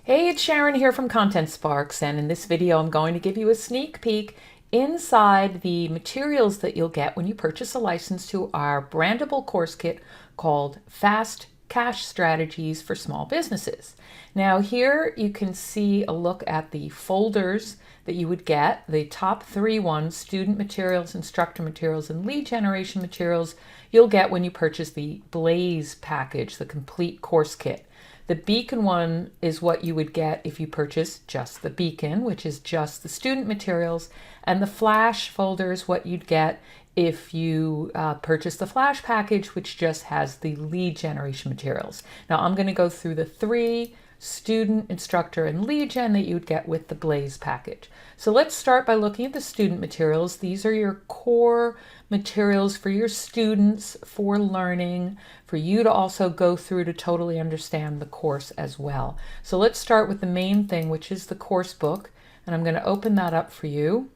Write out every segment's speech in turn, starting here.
Hey, it's Sharon here from Content Sparks, and in this video I'm going to give you a sneak peek inside the materials that you'll get when you purchase a license to our brandable course kit called Fast Cash Strategies for Small Businesses. Now here you can see a look at the folders that you would get. The top three ones, student materials, instructor materials, and lead generation materials, you'll get when you purchase the Blaze package, the complete course kit. The beacon one is what you would get if you purchase just the beacon, which is just the student materials, and the flash folder is what you'd get if you purchase the flash package, which just has the lead generation materials. Now I'm going to go through the three student, instructor, and lead gen that you would get with the Blaze package. So let's start by looking at the student materials. These are your core materials for your students, for learning, for you to also go through to totally understand the course as well. So let's start with the main thing, which is the course book. And I'm going to open that up for you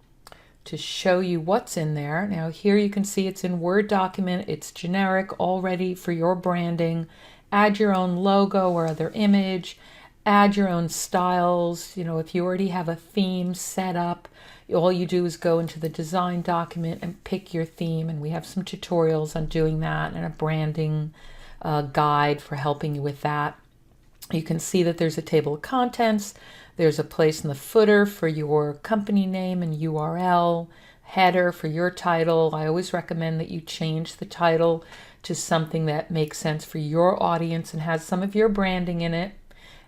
to show you what's in there. Now here you can see it's in Word document. It's generic, all ready for your branding. Add your own logo or other image. Add your own styles. If you already have a theme set up, all you do is go into the design document and pick your theme. And we have some tutorials on doing that and a branding guide for helping you with that. You can see that there's a table of contents. There's a place in the footer for your company name and URL, header for your title. I always recommend that you change the title to something that makes sense for your audience and has some of your branding in it.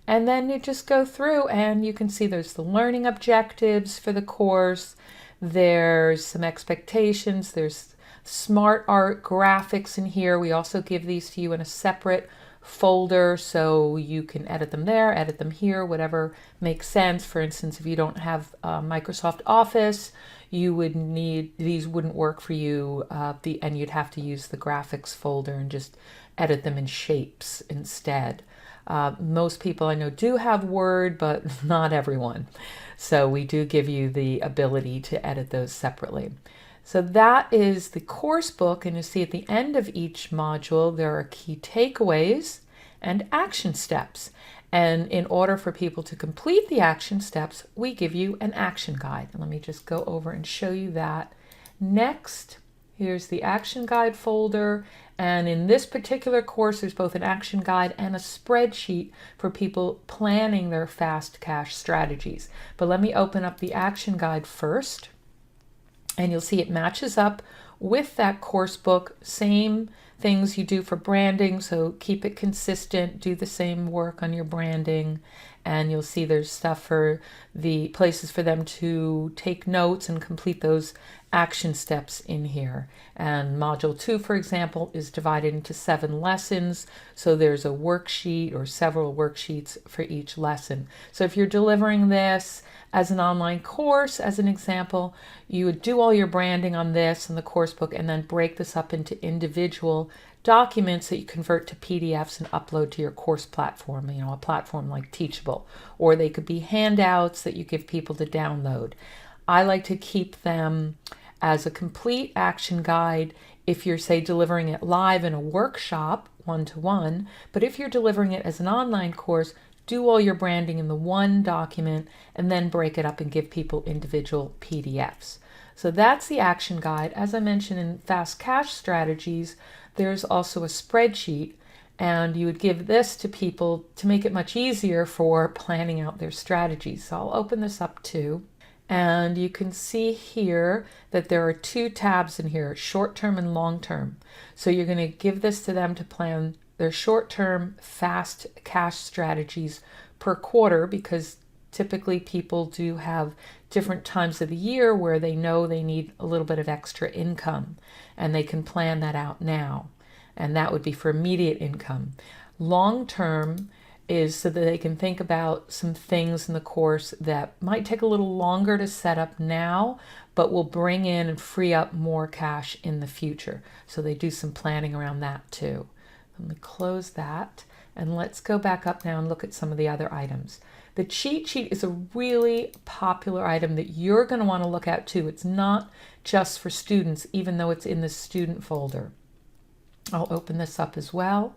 And then you just go through and you can see there's the learning objectives for the course. There's some expectations. There's smart art graphics in here. We also give these to you in a separate folder so you can edit them there, edit them here, whatever makes sense. For instance, if you don't have Microsoft Office, you would need, these wouldn't work for you, and you'd have to use the graphics folder and just edit them in shapes instead. Most people I know do have Word, but not everyone. So we do give you the ability to edit those separately. So that is the course book, and you see at the end of each module there are key takeaways and action steps. And in order for people to complete the action steps, we give you an action guide. And let me just go over and show you that. Next, here's the action guide folder. And in this particular course, there's both an action guide and a spreadsheet for people planning their fast cash strategies. But let me open up the action guide first. And you'll see it matches up with that course book. Same things you do for branding, so keep it consistent, do the same work on your branding. And you'll see there's stuff for the places for them to take notes and complete those action steps in here. And module 2, for example, is divided into 7 lessons. So there's a worksheet or several worksheets for each lesson. So if you're delivering this as an online course, as an example, you would do all your branding on this and the course book and then break this up into individual documents that you convert to PDFs and upload to your course platform, a platform like Teachable, or they could be handouts that you give people to download. I like to keep them as a complete action guide if you're, say, delivering it live in a workshop, one-to-one, but if you're delivering it as an online course, do all your branding in the one document and then break it up and give people individual PDFs. So that's the action guide. As I mentioned in Fast Cash Strategies, there's also a spreadsheet, and you would give this to people to make it much easier for planning out their strategies. So I'll open this up too. And you can see here that there are 2 tabs in here, short-term and long-term. So you're going to give this to them to plan their short-term fast cash strategies per quarter, because typically people do have different times of the year where they know they need a little bit of extra income, and they can plan that out now. And that would be for immediate income. Long-term is so that they can think about some things in the course that might take a little longer to set up now, but will bring in and free up more cash in the future. So they do some planning around that too. Let me close that, and let's go back up now and look at some of the other items. The cheat sheet is a really popular item that you're going to want to look at too. It's not just for students, even though it's in the student folder. I'll open this up as well.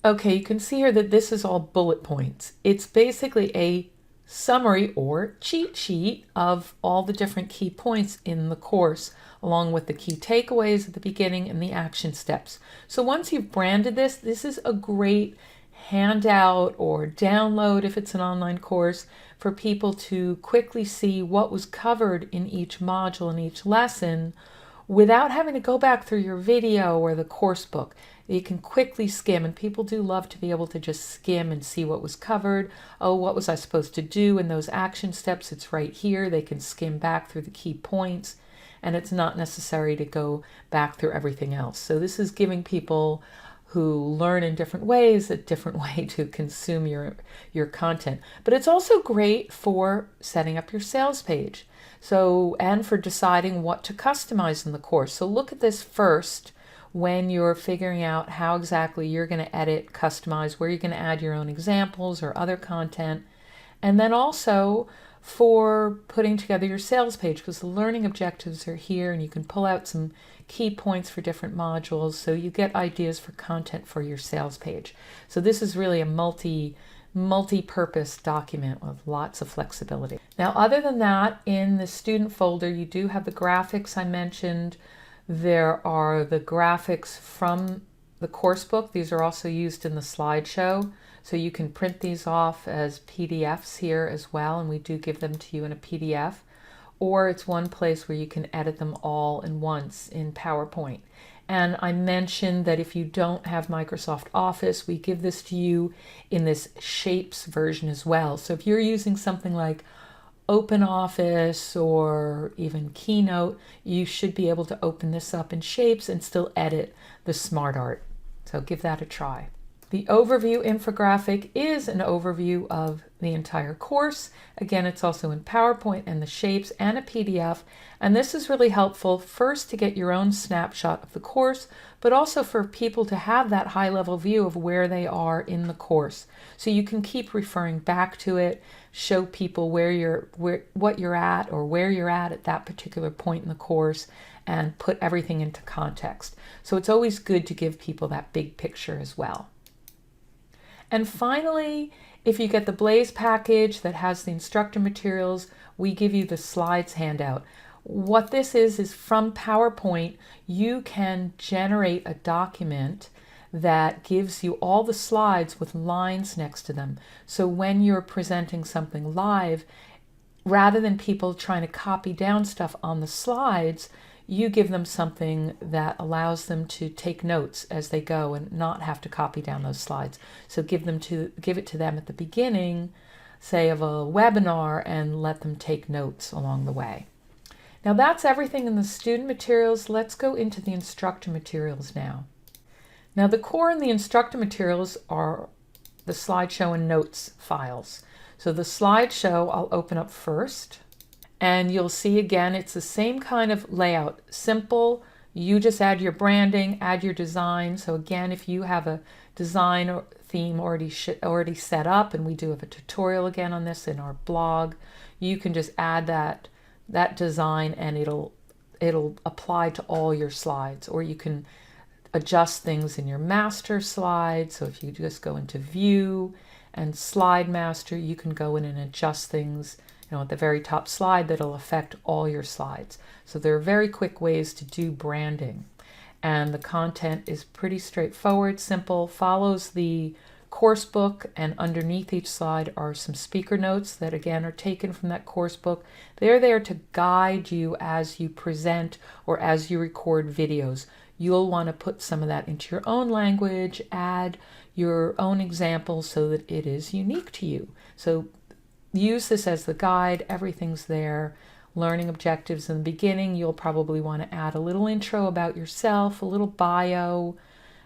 Okay, you can see here that this is all bullet points. It's basically a summary or cheat sheet of all the different key points in the course, along with the key takeaways at the beginning and the action steps. So once you've branded this, this is a great handout or download if it's an online course for people to quickly see what was covered in each module and each lesson without having to go back through your video or the course book. You can quickly skim, and people do love to be able to just skim and see what was covered. Oh, what was I supposed to do in those action steps? It's right here. They can skim back through the key points, and it's not necessary to go back through everything else. So this is giving people who learn in different ways a different way to consume your content. But it's also great for setting up your sales page. So, and for deciding what to customize in the course. So look at this first when you're figuring out how exactly you're going to edit, customize, where you're going to add your own examples or other content. And then also for putting together your sales page, because the learning objectives are here and you can pull out some key points for different modules so you get ideas for content for your sales page. So this is really a multi-purpose document with lots of flexibility. Now, other than that, in the student folder, you do have the graphics I mentioned. There are the graphics from the course book. These are also used in the slideshow. So you can print these off as PDFs here as well, and we do give them to you in a PDF. Or it's one place where you can edit them all in once in PowerPoint. And I mentioned that if you don't have Microsoft Office, we give this to you in this Shapes version as well. So if you're using something like OpenOffice or even Keynote, you should be able to open this up in Shapes and still edit the SmartArt. So give that a try. The overview infographic is an overview of the entire course. Again, it's also in PowerPoint and the Shapes and a PDF. And this is really helpful first to get your own snapshot of the course, but also for people to have that high-level view of where they are in the course. So you can keep referring back to it, show people what you're at or where you're at that particular point in the course, and put everything into context. So it's always good to give people that big picture as well. And finally, if you get the Blaze package that has the instructor materials, we give you the slides handout. What this is from PowerPoint, you can generate a document that gives you all the slides with lines next to them. So when you're presenting something live, rather than people trying to copy down stuff on the slides, you give them something that allows them to take notes as they go and not have to copy down those slides. So give it to them at the beginning, say, of a webinar, and let them take notes along the way. Now that's everything in the student materials. Let's go into the instructor materials now. Now the core and the instructor materials are the slideshow and notes files. So the slideshow I'll open up first. And you'll see again, it's the same kind of layout, simple. You just add your branding, add your design. So again, if you have a design or theme already set up, and we do have a tutorial again on this in our blog, you can just add that design and it'll apply to all your slides. Or you can adjust things in your master slide. So if you just go into view and slide master, you can go in and adjust things at the very top slide that'll affect all your slides. So there are very quick ways to do branding. And the content is pretty straightforward, simple, follows the course book, and underneath each slide are some speaker notes that again are taken from that course book. They're there to guide you as you present or as you record videos. You'll want to put some of that into your own language, add your own examples so that it is unique to you. So use this as the guide. Everything's there. Learning objectives in the beginning, you'll probably want to add a little intro about yourself, a little bio,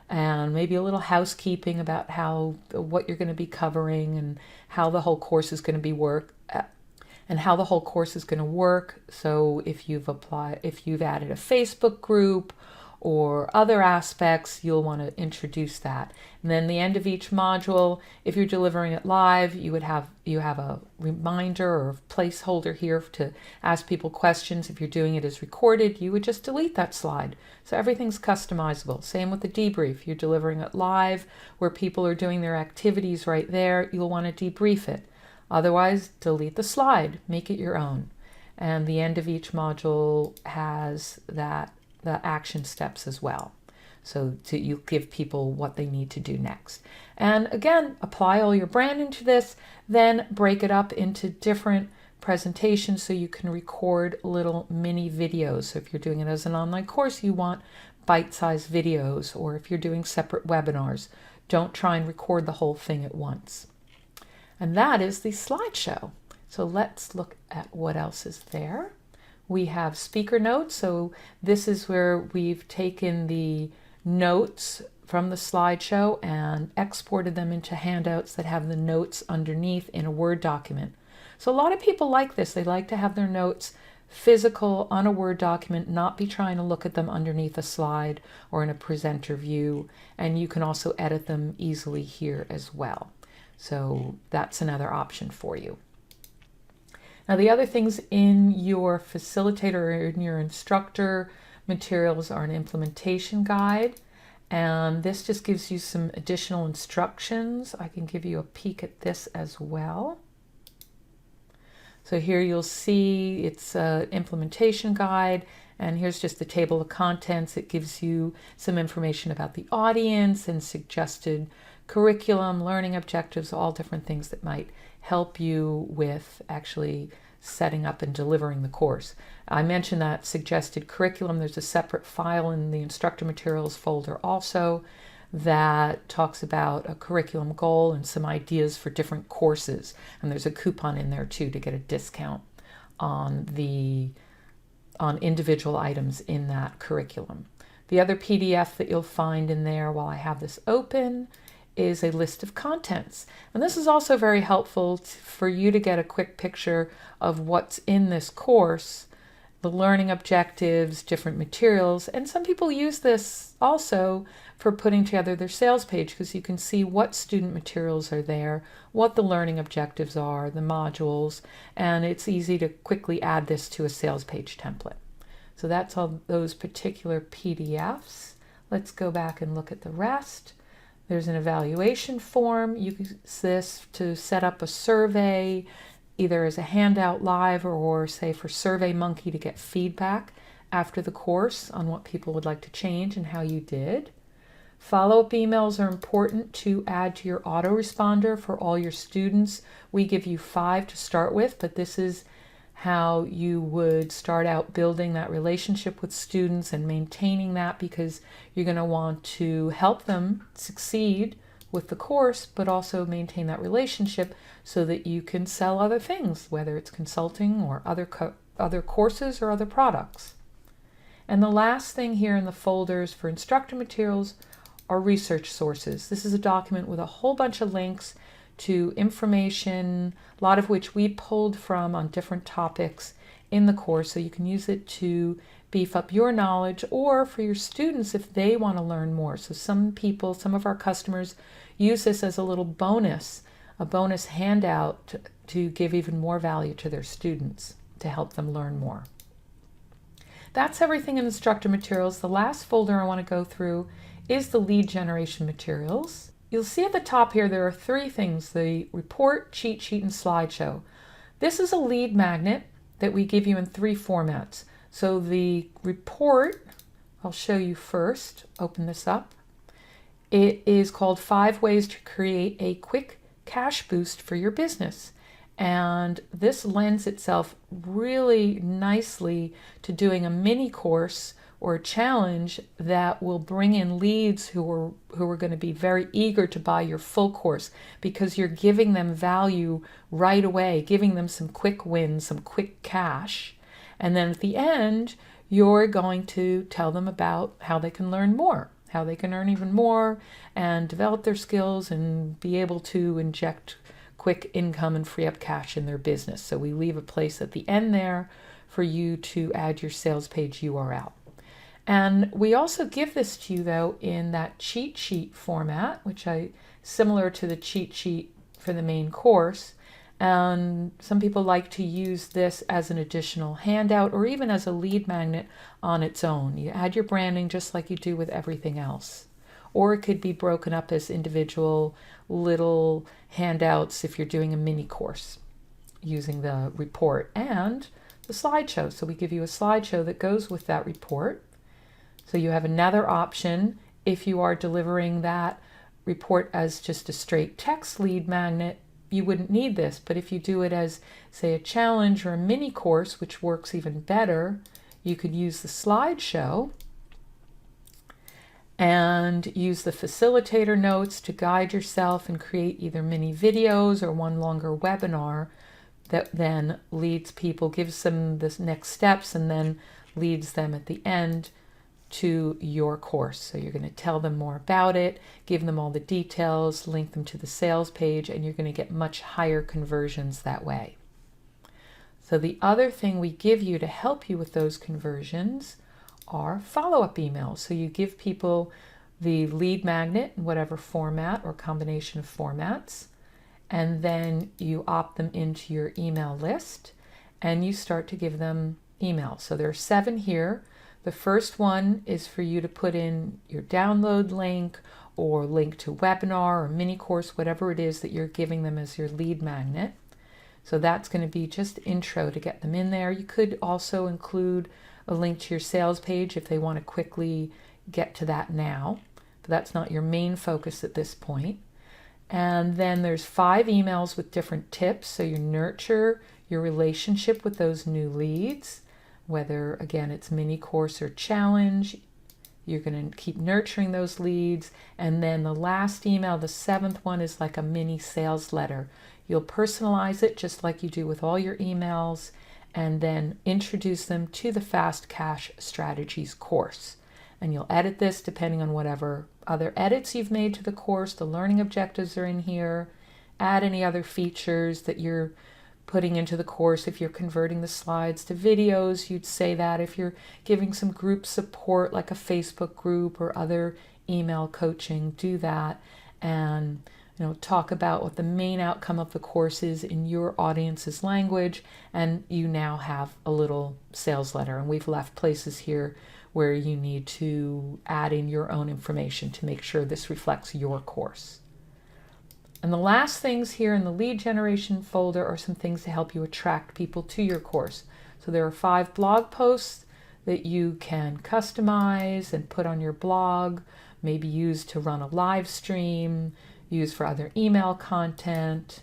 and maybe a little housekeeping about what you're going to be covering and how the whole course is going to work. So if you've added a Facebook group, or other aspects, you'll want to introduce that. And then the end of each module, if you're delivering it live, you have a reminder or placeholder here to ask people questions. If you're doing it as recorded, you would just delete that slide. So everything's customizable. Same with the debrief. You're delivering it live where people are doing their activities right there, you'll want to debrief it. Otherwise, delete the slide, make it your own. And the end of each module has the action steps as well. So you give people what they need to do next. And again, apply all your branding to this, then break it up into different presentations so you can record little mini videos. So if you're doing it as an online course, you want bite-sized videos, or if you're doing separate webinars, don't try and record the whole thing at once. And that is the slideshow. So let's look at what else is there. We have speaker notes. So this is where we've taken the notes from the slideshow and exported them into handouts that have the notes underneath in a Word document. So a lot of people like this. They like to have their notes physical on a Word document, not be trying to look at them underneath a slide or in a presenter view. And you can also edit them easily here as well. So that's another option for you. Now the other things in your facilitator or in your instructor materials are an implementation guide, and this just gives you some additional instructions. I can give you a peek at this as well. So here you'll see it's an implementation guide, and here's just the table of contents. It gives you some information about the audience and suggested curriculum, learning objectives, all different things that might help you with actually setting up and delivering the course. I mentioned that suggested curriculum. There's a separate file in the instructor materials folder also that talks about a curriculum goal and some ideas for different courses. And there's a coupon in there too to get a discount on individual items in that curriculum. The other PDF that you'll find in there while I have this open is a list of contents. And this is also very helpful for you to get a quick picture of what's in this course, the learning objectives, different materials. And some people use this also for putting together their sales page, because you can see what student materials are there, what the learning objectives are, the modules, and it's easy to quickly add this to a sales page template. So that's all those particular PDFs. Let's go back and look at the rest. There's an evaluation form. You can use this to set up a survey, either as a handout live or say for SurveyMonkey to get feedback after the course on what people would like to change and how you did. Follow-up emails are important to add to your autoresponder for all your students. We give you 5 to start with, but this is how you would start out building that relationship with students and maintaining that, because you're going to want to help them succeed with the course, but also maintain that relationship so that you can sell other things, whether it's consulting or other courses or other products. And the last thing here in the folders for instructor materials are research sources. This is a document with a whole bunch of links to information, a lot of which we pulled from on different topics in the course, so you can use it to beef up your knowledge or for your students if they want to learn more. So some people, some of our customers use this as a little bonus, a bonus handout to give even more value to their students to help them learn more. That's everything in instructor materials. The last folder I want to go through is the lead generation materials. You'll see at the top here there are 3 things: the report, cheat sheet, and slideshow. This is a lead magnet that we give you in 3 formats. So the report, I'll show you first. Open this up. It is called 5 Ways to Create a Quick Cash Boost for Your Business. And this lends itself really nicely to doing a mini course or a challenge that will bring in leads who are going to be very eager to buy your full course, because you're giving them value right away, giving them some quick wins, some quick cash. And then at the end, you're going to tell them about how they can learn more, how they can earn even more and develop their skills and be able to inject quick income and free up cash in their business. So we leave a place at the end there for you to add your sales page URL. And we also give this to you though in that cheat sheet format, which similar to the cheat sheet for the main course. And some people like to use this as an additional handout or even as a lead magnet on its own. You add your branding just like you do with everything else. Or it could be broken up as individual little handouts if you're doing a mini course using the report and the slideshow. So we give you a slideshow that goes with that report. So you have another option if you are delivering that report as just a straight text lead magnet. You wouldn't need this, but if you do it as, say, a challenge or a mini course, which works even better, you could use the slideshow and use the facilitator notes to guide yourself and create either mini videos or one longer webinar that then leads people, gives them the next steps, and then leads them at the end to your course. So you're going to tell them more about it, give them all the details, link them to the sales page, and you're going to get much higher conversions that way. So the other thing we give you to help you with those conversions are follow-up emails. So you give people the lead magnet in whatever format or combination of formats, and then you opt them into your email list and you start to give them emails. So there are 7 here. The first one is for you to put in your download link or link to webinar or mini course, whatever it is that you're giving them as your lead magnet. So that's going to be just intro to get them in there. You could also include a link to your sales page if they want to quickly get to that now, but that's not your main focus at this point. And then there's 5 emails with different tips. So you nurture your relationship with those new leads. Whether, again, it's mini course or challenge, you're going to keep nurturing those leads. And then the last email, the 7th one, is like a mini sales letter. You'll personalize it just like you do with all your emails, and then introduce them to the Fast Cash Strategies course. And you'll edit this depending on whatever other edits you've made to the course. The learning objectives are in here. Add any other features that you're putting into the course. If you're converting the slides to videos, you'd say that. If you're giving some group support like a Facebook group or other email coaching, do that. And talk about what the main outcome of the course is in your audience's language, and you now have a little sales letter. And we've left places here where you need to add in your own information to make sure this reflects your course. And the last things here in the lead generation folder are some things to help you attract people to your course. So there are 5 blog posts that you can customize and put on your blog, maybe use to run a live stream, use for other email content,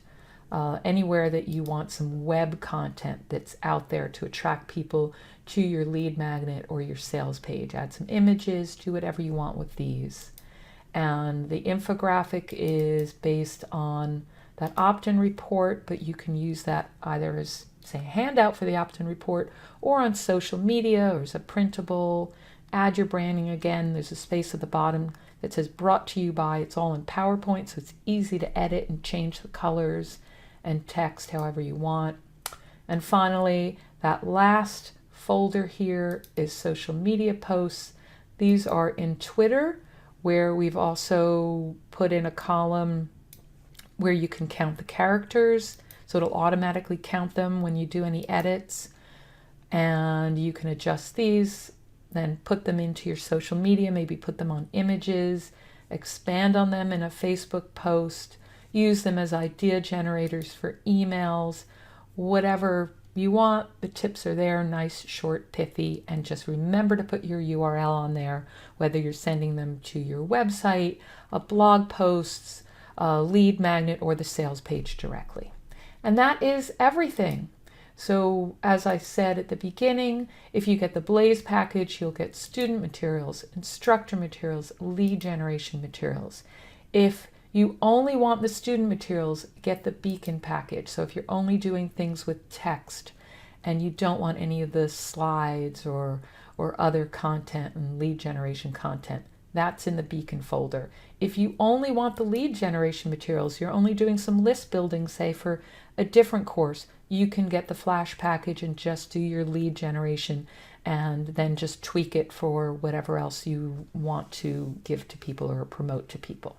anywhere that you want some web content that's out there to attract people to your lead magnet or your sales page. Add some images, do whatever you want with these. And the infographic is based on that opt-in report, but you can use that either as, say, a handout for the opt-in report or on social media or as a printable. Add your branding again. There's a space at the bottom that says brought to you by. It's all in PowerPoint, so it's easy to edit and change the colors and text however you want. And finally, that last folder here is social media posts. These are in Twitter, where we've also put in a column where you can count the characters. So it'll automatically count them when you do any edits. And you can adjust these, then put them into your social media, maybe put them on images, expand on them in a Facebook post, use them as idea generators for emails, whatever you want. The tips are there, nice, short, pithy, and just remember to put your URL on there, whether you're sending them to your website, a blog posts, a lead magnet, or the sales page directly. And that is everything. So as I said at the beginning, if you get the Blaze package, you'll get student materials, instructor materials, lead generation materials. If you only want the student materials, get the Beacon package. So if you're only doing things with text and you don't want any of the slides or other content and lead generation content, that's in the Beacon folder. If you only want the lead generation materials, you're only doing some list building, say for a different course, you can get the Flash package and just do your lead generation and then just tweak it for whatever else you want to give to people or promote to people.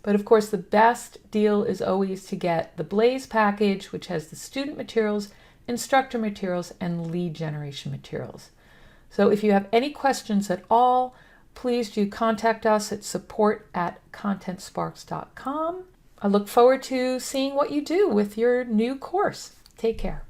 But of course, the best deal is always to get the Blaze package, which has the student materials, instructor materials, and lead generation materials. So if you have any questions at all, please do contact us at support@contentsparks.com. I look forward to seeing what you do with your new course. Take care.